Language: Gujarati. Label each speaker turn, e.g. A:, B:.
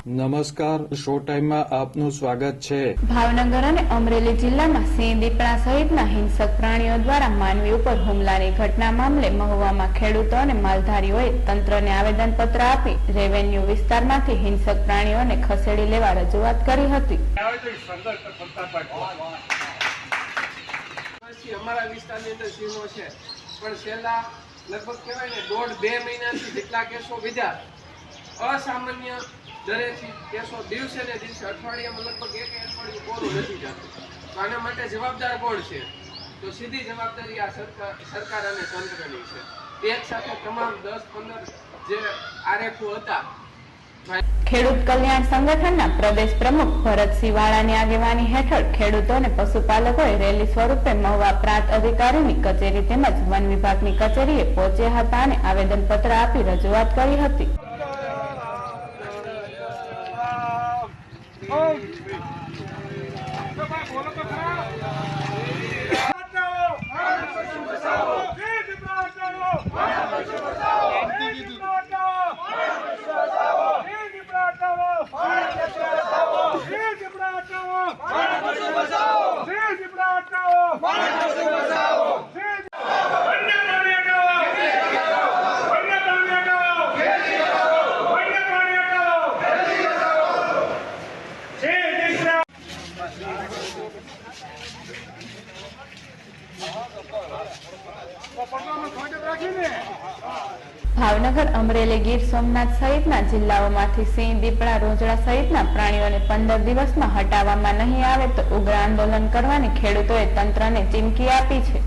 A: નમસ્કાર, શો ટાઈમમાં આપનું સ્વાગત છે।
B: ભાવનગર અને અમરેલી જિલ્લામાં સિંહ, દીપડા સહિતના હિંસક પ્રાણીઓ દ્વારા માનવી ઉપર હુમલાની ઘટના મામલે મહુવામાં ખેડૂતો અને માલધારીઓએ તંત્રને આવેદનપત્ર આપી રેવન્યુ વિસ્તારમાંથી હિંસક પ્રાણીઓને ખસેડી લેવા રજૂઆત કરી હતી।
C: અમારા વિસ્તારની અંદર સિંહો છે, પણ છેલ્લા લગભગ કહેવાય ને 1.5-2 મહિનાથી જેટલા કેસો વધ્યા। અસામાન્ય દરેથી કેસો દિવસે ને દિવસે અઠવાડિયામાં લગભગ એક અઠવાડિયું પૂરું નથી જતું। તો આના માટે જવાબદાર કોણ છે? તો સીધી જવાબદારી આ સરકાર અને તંત્રની છે। એક સાથે તમામ 10-15 જે આરએફઓ હતા।
B: ખેડૂત કલ્યાણ સંગઠનના પ્રદેશ પ્રમુખ ભરતસિંહ વાળાની આગેવાની હેઠળ ખેડૂતો અને પશુપાલકોએ રેલી સ્વરૂપે મહુવા પ્રાંત અધિકારીની કચેરી તેમજ વન વિભાગની કચેરીએ પહોંચ્યા હતા અને આવેદનપત્ર આપી રજૂઆત કરી હતી। ભાવનગર, અમરેલી, ગીર સોમનાથ સહિતના જિલ્લાઓમાંથી સિંહ, દીપડા, રોજડા સહિતના પ્રાણીઓને 15 દિવસમાં હટાવવામાં નહીં આવે તો ઉગ્ર આંદોલન કરવાની ખેડૂતોએ તંત્રને ચીમકી આપી છે।